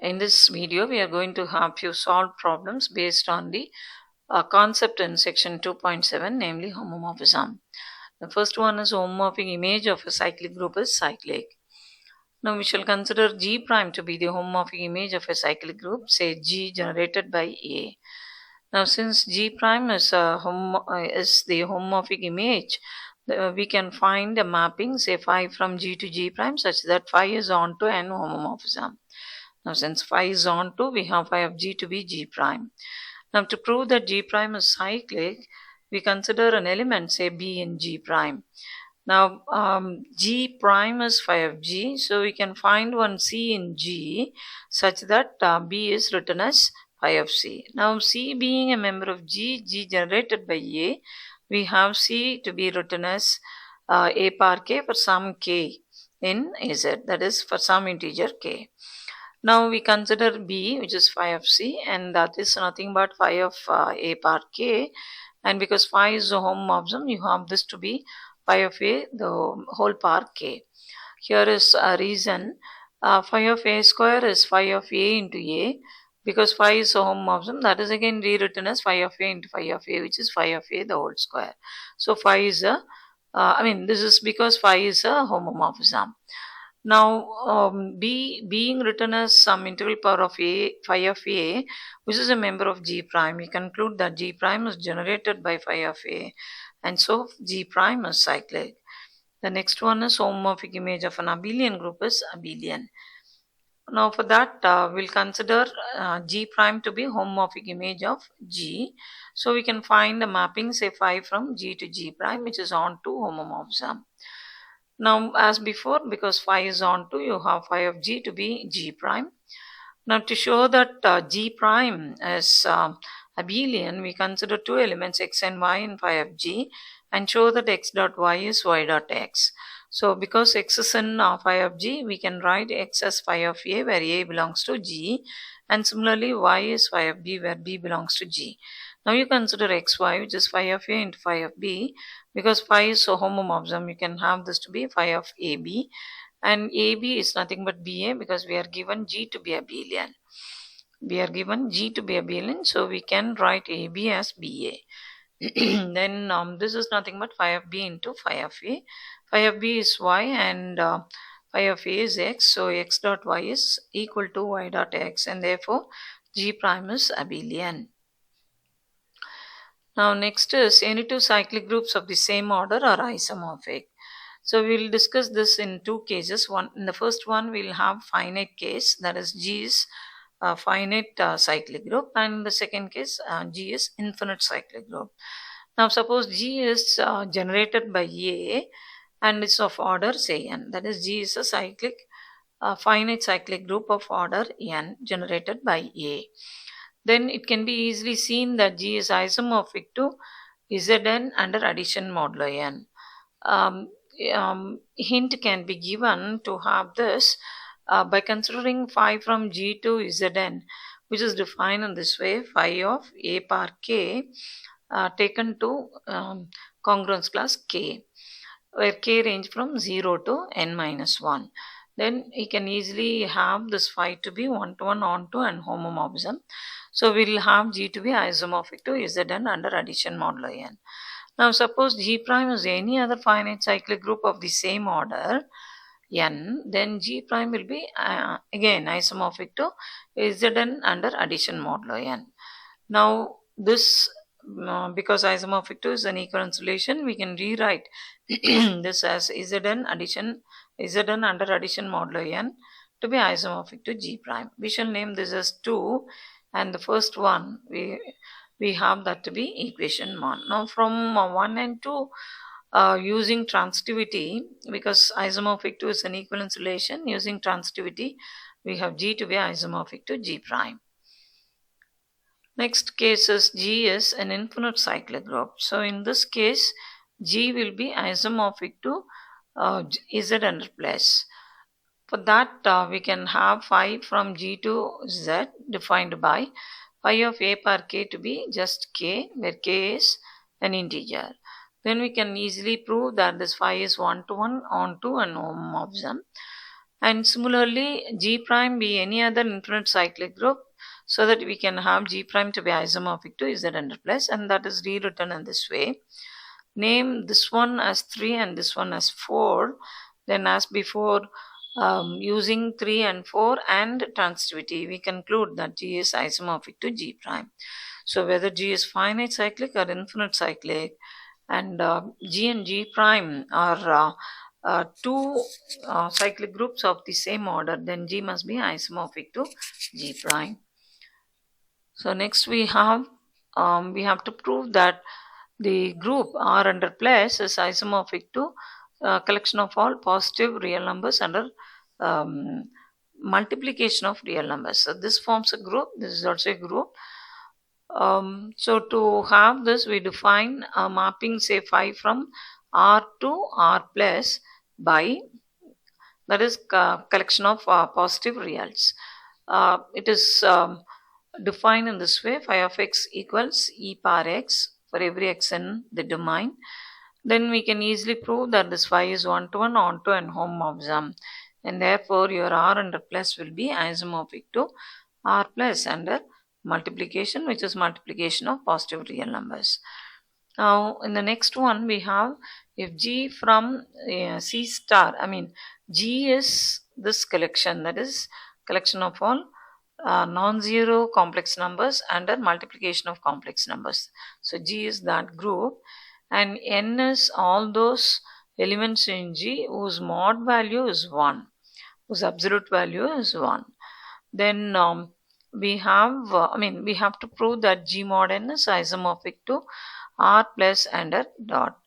In this video, we are going to have few solved problems based on the concept in section 2.7, namely homomorphism. The first one is homomorphic image of a cyclic group is cyclic. Now we shall consider G prime to be the homomorphic image of a cyclic group, say G generated by A. Now since G prime is the homomorphic image, we can find a mapping, say phi from G to G prime, such that phi is onto an homomorphism. Now since phi is onto, we have phi of G to be G prime. Now to prove that G prime is cyclic, we consider an element, say B in G prime. Now G prime is phi of G, so we can find one C in G such that B is written as phi of C. Now C being a member of G, G generated by A, we have C to be written as A par K for some K in Z, that is for some integer K. Now we consider B, which is phi of C, and that is nothing but phi of A par K, and because phi is a homomorphism, you have this to be phi of A, the whole par K. Here is a reason. Phi of A square is phi of A into A, because phi is a homomorphism, that is again rewritten as phi of A into phi of A, which is phi of A the whole square. So phi is a, this is because phi is a homomorphism. Now B being written as some integral power of A, phi of A, which is a member of G prime, we conclude that G prime is generated by phi of A, and so G prime is cyclic. The next one is homomorphic image of an abelian group is abelian. Now for that we'll consider G prime to be homomorphic image of G. So we can find the mapping, say phi from G to G prime, which is onto homomorphism. Now as before, because phi is onto, you have phi of G to be G prime. Now to show that G prime is abelian, we consider two elements x and y in phi of G and show that x dot y is y dot x. So because x is in phi of G, we can write x as phi of A where A belongs to G, and similarly y is phi of B where B belongs to G. Now you consider xy, which is phi of A into phi of B. Because phi is a homomorphism, you can have this to be phi of AB, and AB is nothing but BA because we are given G to be abelian. We are given G to be abelian, so we can write AB as BA. Then this is nothing but phi of B into phi of A. Phi of B is y and phi of A is x, so x dot y is equal to y dot x, and therefore G prime is abelian. Now next is any two cyclic groups of the same order are isomorphic. So we will discuss this in two cases. In the first one we will have finite case, that is G is a finite cyclic group, and in the second case G is infinite cyclic group. Now suppose G is generated by A and it's of order say n, that is G is a cyclic finite cyclic group of order n generated by A. Then it can be easily seen that G is isomorphic to Zn under addition modulo n. Hint can be given to have this by considering phi from G to Zn, which is defined in this way: phi of A par K taken to congruence class K, where K range from 0 to n minus 1. Then you can easily have this phi to be one-to-one onto and homomorphism. So we will have G to be isomorphic to Zn under addition modulo n. Now suppose G prime is any other finite cyclic group of the same order n, then G prime will be again isomorphic to Zn under addition modulo n. Now this because isomorphic to is an equivalence relation, we can rewrite this as Zn under addition modulo n to be isomorphic to G prime. We shall name this as 2, and the first one we have that to be equation 1. Now from 1 and 2 using transitivity, because isomorphic to is an equivalence relation, using transitivity we have G to be isomorphic to G prime. Next case is G is an infinite cyclic group. So in this case G will be isomorphic to Z under plus. For that we can have phi from G to Z defined by phi of A par K to be just K, where K is an integer. Then we can easily prove that this phi is one-to-one onto an homomorphism. And similarly, G prime be any other infinite cyclic group, so that we can have G prime to be isomorphic to Z under plus, and that is rewritten in this way. Name this one as 3 and this one as 4. Then as before, using 3 and 4 and transitivity, we conclude that G is isomorphic to G prime. So whether G is finite cyclic or infinite cyclic, and G and G prime are two cyclic groups of the same order, then G must be isomorphic to G prime. So next we have to prove that the group R under plus is isomorphic to collection of all positive real numbers under multiplication of real numbers. So this forms a group. This is also a group. So to have this, we define a mapping, say 5 from R to R plus by, that is collection of positive reals. It is defined in this way: phi of x equals e power x for every x in the domain. Then we can easily prove that this phi is one-to-one, onto, and homomorphism, and therefore your R under plus will be isomorphic to R plus under multiplication, which is multiplication of positive real numbers. Now in the next one we have, if G from C star, G is this collection, that is collection of all non-zero complex numbers under multiplication of complex numbers. So G is that group, and N is all those elements in G whose mod value is 1, whose absolute value is 1. Then we have to prove that G mod N is isomorphic to R plus under dot.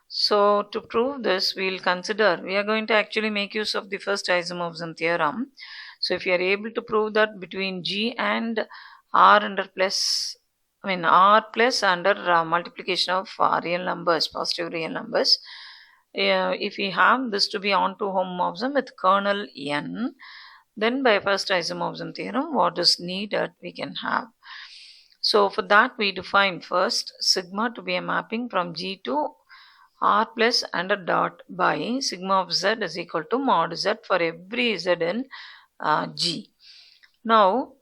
So to prove this, we are going to actually make use of the first isomorphism theorem. So if you are able to prove that between G and R under plus, R plus under multiplication of real numbers, positive real numbers, if we have this to be onto homomorphism with kernel N, then by first isomorphism theorem, what is needed we can have. So for that we define first sigma to be a mapping from G to R plus under dot by sigma of Z is equal to mod Z for every Z in G. Now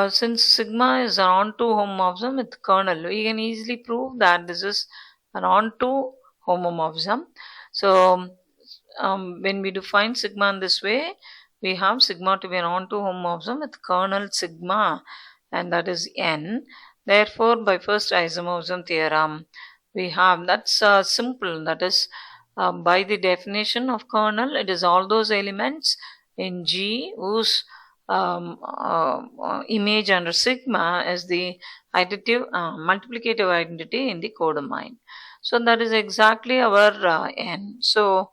since sigma is an onto homomorphism with kernel, we can easily prove that this is an onto homomorphism. So when we define sigma in this way, we have sigma to be an onto homomorphism with kernel sigma, and that is N. Therefore by first isomorphism theorem we have, that's simple, that is by the definition of kernel, it is all those elements in G whose image under sigma is the additive multiplicative identity in the codomain. So that is exactly our N. So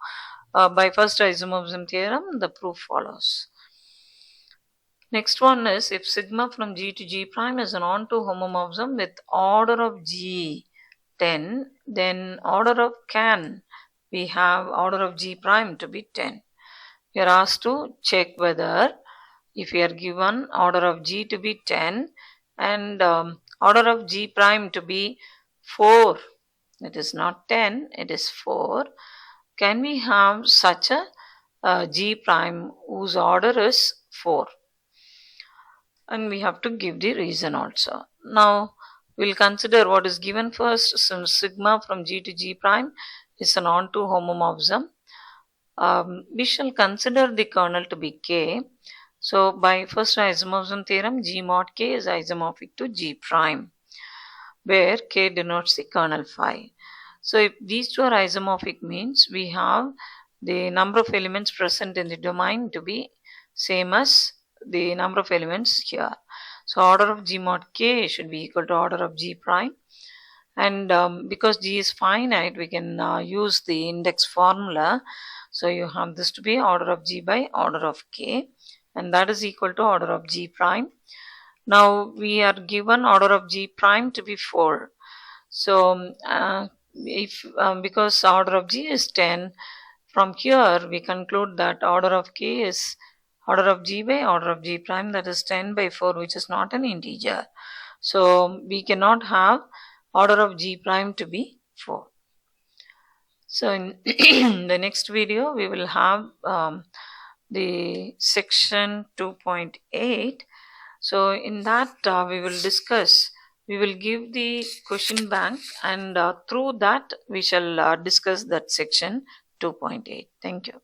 by first isomorphism theorem the proof follows. Next one is, if sigma from G to G prime is an onto homomorphism with order of G 10, then order of can, we have order of G prime to be 10. We are asked to check whether, if we are given order of G to be 10 and order of G prime to be 4, it is not 10, it is 4, can we have such a G prime whose order is 4? And we have to give the reason also. Now we'll consider what is given first. So sigma from G to G prime is an onto homomorphism. We shall consider the kernel to be K. So by first isomorphism theorem, G mod K is isomorphic to G prime, where K denotes the kernel phi. So if these two are isomorphic, means we have the number of elements present in the domain to be same as the number of elements here. So order of G mod K should be equal to order of G prime, and because G is finite, we can use the index formula. So you have this to be order of G by order of K, and that is equal to order of G prime. Now we are given order of G prime to be 4. So because order of G is 10, from here we conclude that order of K is order of G by order of G prime, that is 10 by 4, which is not an integer. So we cannot have order of G prime to be 4. So in the next video we will have the section 2.8. So in that we will give the question bank, and through that we shall discuss that section 2.8. Thank you.